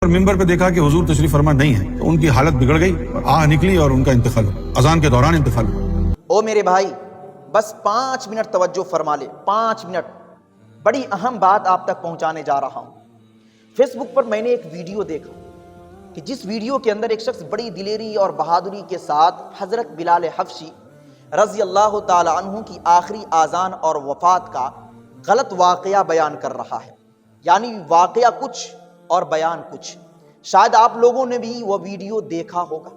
اور ممبر پہ دیکھا کہ حضور تشریف فرما نہیں ہے تو ان کی حالت بگڑ گئی، آہ نکلی اور ان کا انتقال ہوا، اذان کے دوران انتقال ہوا۔ او میرے بھائی، بس 5 منٹ توجہ فرما لے، 5 منٹ، بڑی اہم بات آپ تک پہنچانے جا رہا ہوں۔ فیس بک پر میں نے ایک ویڈیو دیکھا کہ جس ویڈیو کے اندر ایک شخص بڑی دلیری اور بہادری کے ساتھ حضرت بلال حبشی رضی اللہ تعالی عنہ کی آخری اذان اور وفات کا غلط واقعہ بیان کر رہا ہے، یعنی واقعہ کچھ اور بیان کچھ۔ شاید آپ لوگوں نے بھی وہ ویڈیو دیکھا ہوگا۔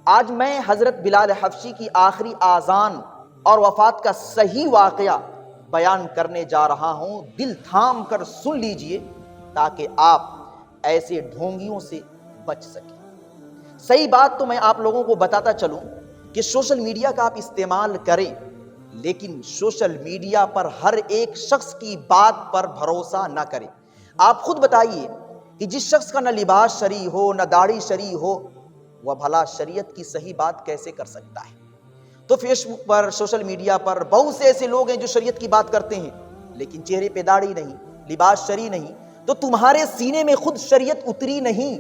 آج میں حضرت بلال حبشی کی آخری اذان اور وفات کا صحیح واقعہ بیان کرنے جا رہا ہوں، دل تھام کر سن لیجئے تاکہ آپ ایسے ڈھونگیوں سے بچ سکیں۔ صحیح بات تو میں آپ لوگوں کو بتاتا چلوں کہ سوشل میڈیا کا آپ استعمال کریں، لیکن سوشل میڈیا پر ہر ایک شخص کی بات پر بھروسہ نہ کریں۔ آپ خود بتائیے کہ جس شخص کا نہ لباس شرعی ہو نہ داڑھی شرعی ہو، وہ بھلا شریعت کی صحیح بات کیسے کر سکتا ہے؟ تو فیس بک پر، سوشل میڈیا پر بہت سے ایسے لوگ ہیں جو شریعت کی بات کرتے ہیں لیکن چہرے پہ داڑھی نہیں، لباس شرعی نہیں، تو تمہارے سینے میں خود شریعت اتری نہیں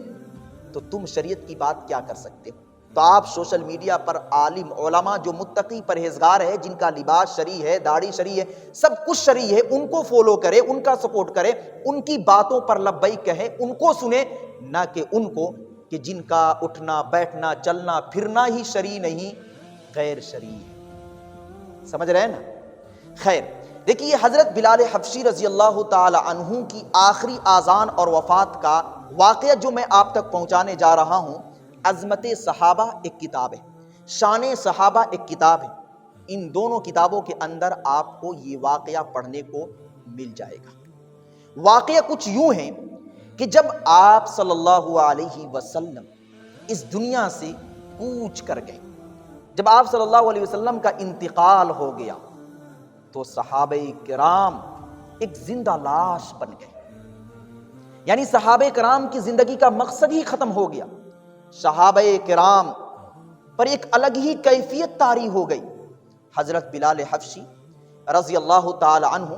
تو تم شریعت کی بات کیا کر سکتے ہو؟ تو آپ سوشل میڈیا پر عالم علماء جو متقی پرہیزگار ہے، جن کا لباس شرعی ہے، داڑھی شرعی ہے، سب کچھ شرعی ہے، ان کو فالو کرے، ان کا سپورٹ کرے، ان کی باتوں پر لبیک کہے، ان کو سنے، نہ کہ ان کو کہ جن کا اٹھنا بیٹھنا چلنا پھرنا ہی شرعی نہیں، غیر شرعی ہے۔ سمجھ رہے ہیں نا؟ خیر، دیکھیے حضرت بلال حبشی رضی اللہ تعالی عنہ کی آخری اذان اور وفات کا واقعہ جو میں آپ تک پہنچانے جا رہا ہوں، عظمت صحابہ ایک کتاب ہے، شان صحابہ ایک کتاب ہے۔ ان دونوں کتابوں کے اندر آپ کو یہ واقعہ پڑھنے کو مل جائے گا۔ واقعہ کچھ یوں ہے کہ جب آپ صلی اللہ علیہ وسلم اس دنیا سے کوچ کر گئے، جب آپ صلی اللہ علیہ وسلم کا انتقال ہو گیا تو صحابہ کرام ایک زندہ لاش بن گئے، یعنی صحابہ کرام کی زندگی کا مقصد ہی ختم ہو گیا۔ صحابہ کرام پر ایک الگ ہی کیفیت طاری ہو گئی۔ حضرت بلال حبشی رضی اللہ تعالی عنہ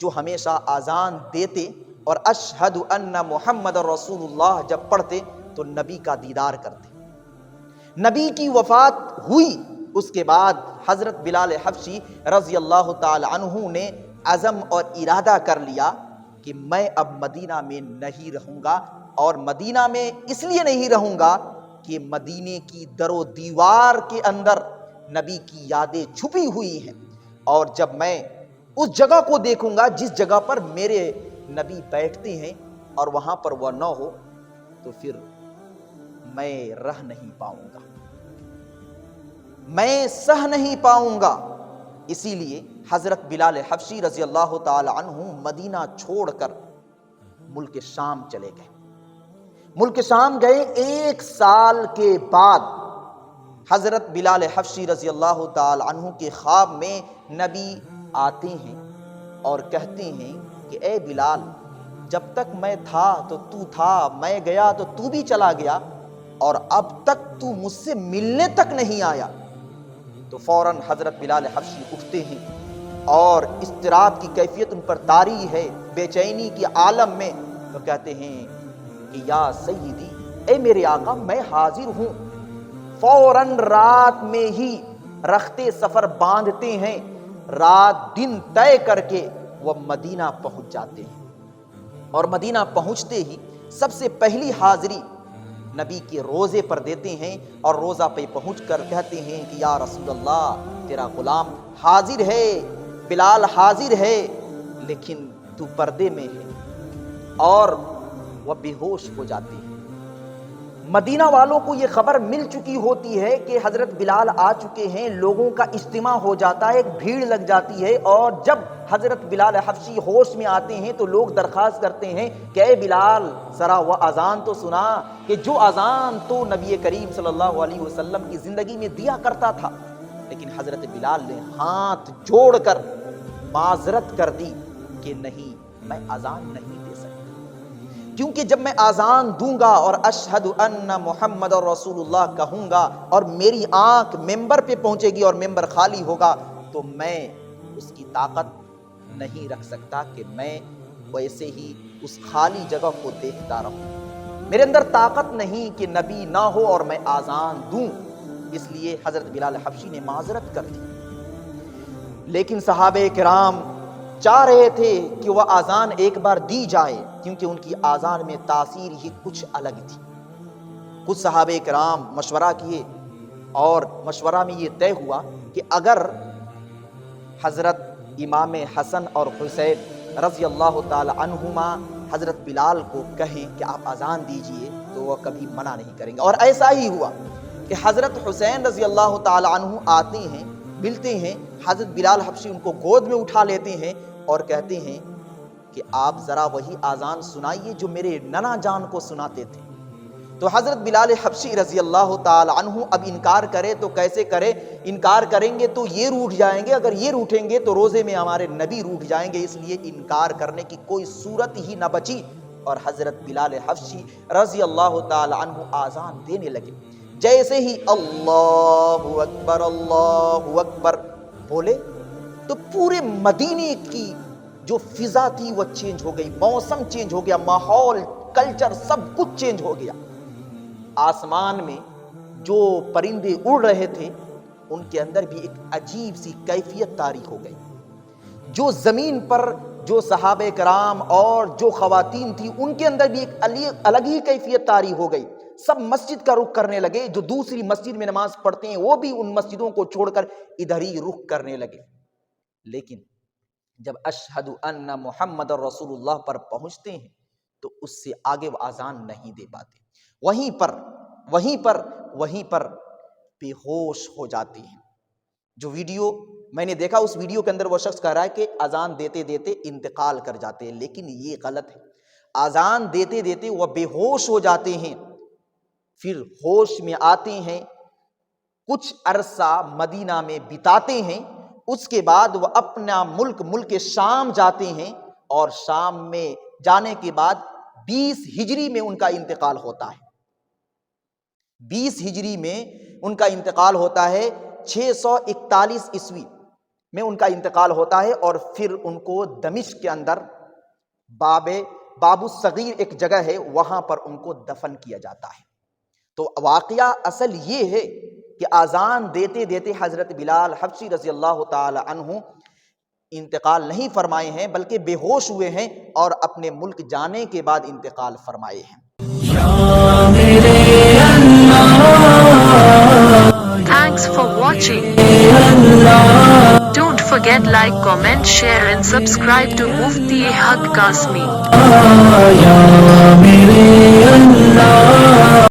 جو ہمیشہ اذان دیتے اور اشہد ان محمد رسول اللہ جب پڑھتے تو نبی کا دیدار کرتے۔ نبی کی وفات ہوئی، اس کے بعد حضرت بلال حبشی رضی اللہ تعالی عنہ نے عزم اور ارادہ کر لیا کہ میں اب مدینہ میں نہیں رہوں گا، اور مدینہ میں اس لیے نہیں رہوں گا کہ مدینے کی در و دیوار کے اندر نبی کی یادیں چھپی ہوئی ہیں، اور جب میں اس جگہ کو دیکھوں گا جس جگہ پر میرے نبی بیٹھتے ہیں اور وہاں پر وہ نہ ہو تو پھر میں رہ نہیں پاؤں گا، میں سہ نہیں پاؤں گا۔ اسی لیے حضرت بلال حبشی رضی اللہ تعالی عنہ مدینہ چھوڑ کر ملک شام چلے گئے۔ ملک شام گئے، 1 سال کے بعد حضرت بلال حبشی رضی اللہ تعالی عنہ کے خواب میں نبی آتے ہیں اور کہتے ہیں کہ اے بلال، جب تک میں تھا تو تو تھا، میں گیا تو تو بھی چلا گیا، اور اب تک تو مجھ سے ملنے تک نہیں آیا۔ تو فوراً حضرت بلال حبشی اٹھتے ہیں اور اضطراب کی کیفیت ان پر طاری ہے، بے چینی کے عالم میں، تو کہتے ہیں کہ یا سیدی، اے میرے آقا میں حاضر ہوں۔ فوراً رات میں ہی رختے سفر باندھتے ہیں، رات دن طے کر کے وہ مدینہ پہنچ جاتے ہیں، اور مدینہ پہنچتے ہی سب سے پہلی حاضری نبی کے روزے پر دیتے ہیں، اور روزہ پہ پہنچ کر کہتے ہیں کہ یا رسول اللہ، تیرا غلام حاضر ہے، بلال حاضر ہے، لیکن تو پردے میں ہے، اور وہ بے ہوش ہو جاتے ہیں۔ مدینہ والوں کو یہ خبر مل چکی ہوتی ہے کہ حضرت بلال آ چکے ہیں، لوگوں کا اجتماع ہو جاتا ہے، ایک بھیڑ لگ جاتی ہے، اور جب حضرت بلال حبشی ہوش میں آتے ہیں تو لوگ درخواست کرتے ہیں کہ اے بلال، ذرا وہ اذان تو سنا کہ جو اذان تو نبی کریم صلی اللہ علیہ وسلم کی زندگی میں دیا کرتا تھا۔ لیکن حضرت بلال نے ہاتھ جوڑ کر معذرت کر دی کہ نہیں، میں اذان نہیں دے سکتا، کیونکہ جب میں اذان دوں گا اور اشہد ان محمد رسول اللہ کہوں گا اور میری آنکھ ممبر پہ پہنچے گی اور ممبر خالی ہوگا تو میں اس کی طاقت نہیں رکھ سکتا کہ میں ویسے ہی اس خالی جگہ کو دیکھتا رہوں۔ میرے اندر طاقت نہیں کہ نبی نہ ہو اور میں آزان دوں، اس لیے حضرت بلال حبشی نے معذرت کر دی۔ لیکن صحابہ کرام چاہ رہے تھے کہ وہ آزان ایک بار دی جائے، کیونکہ ان کی آزان میں تاثیر ہی کچھ الگ تھی۔ کچھ صحابہ کرام مشورہ کیے اور مشورہ میں یہ طے ہوا کہ اگر حضرت امام حسن اور حسین رضی اللہ تعالی عنہما حضرت بلال کو کہیں کہ آپ اذان دیجئے تو وہ کبھی منع نہیں کریں گے۔ اور ایسا ہی ہوا کہ حضرت حسین رضی اللہ تعالی عنہ آتے ہیں، ملتے ہیں، حضرت بلال حبشی ان کو گود میں اٹھا لیتے ہیں اور کہتے ہیں کہ آپ ذرا وہی اذان سنائیے جو میرے ننا جان کو سناتے تھے۔ تو حضرت بلال حبشی رضی اللہ تعالی عنہ اب انکار کرے تو کیسے کرے؟ انکار کریں گے تو یہ روٹھ جائیں گے، اگر یہ روٹھیں گے تو روزے میں ہمارے نبی روٹھ جائیں گے، اس لیے انکار کرنے کی کوئی صورت ہی نہ بچی، اور حضرت بلال حبشی رضی اللہ تعالی عنہ آذان دینے لگے۔ جیسے ہی اللہ اکبر بولے تو پورے مدینے کی جو فضا تھی وہ چینج ہو گئی، موسم چینج ہو گیا، ماحول، کلچر، سب کچھ چینج ہو گیا۔ آسمان میں جو پرندے اڑ رہے تھے ان کے اندر بھی ایک عجیب سی کیفیت طاری ہو گئی۔ جو زمین پر جو صحابہ کرام اور جو خواتین تھی ان کے اندر بھی ایک الگ ہی کیفیت طاری ہو گئی۔ سب مسجد کا رخ کرنے لگے، جو دوسری مسجد میں نماز پڑھتے ہیں وہ بھی ان مسجدوں کو چھوڑ کر ادھر ہی رخ کرنے لگے۔ لیکن جب اشہد ان محمد رسول اللہ پر پہنچتے ہیں تو اس سے آگے وہ اذان نہیں دے پاتے، وہیں پر بے ہوش ہو جاتے ہیں۔ جو ویڈیو میں نے دیکھا اس ویڈیو کے اندر وہ شخص کہہ رہا ہے کہ اذان دیتے دیتے انتقال کر جاتے ہیں، لیکن یہ غلط ہے۔ اذان دیتے دیتے وہ بے ہوش ہو جاتے ہیں، پھر ہوش میں آتے ہیں، کچھ عرصہ مدینہ میں بتاتے ہیں، اس کے بعد وہ اپنا ملک شام جاتے ہیں، اور شام میں جانے کے بعد 20 ہجری میں ان کا انتقال ہوتا ہے۔ 20 ہجری میں ان کا انتقال ہوتا ہے، 641 عیسوی میں ان کا انتقال ہوتا ہے، اور پھر ان کو دمشق کے اندر باب الصغیر ایک جگہ ہے وہاں پر ان کو دفن کیا جاتا ہے۔ تو واقعہ اصل یہ ہے کہ اذان دیتے دیتے حضرت بلال حبشی رضی اللہ تعالی عنہ انتقال نہیں فرمائے ہیں، بلکہ بے ہوش ہوئے ہیں اور اپنے ملک جانے کے بعد انتقال فرمائے ہیں۔ Thanks for watching. Don't forget like, comment, share and subscribe to Mufti Haq Kasmi.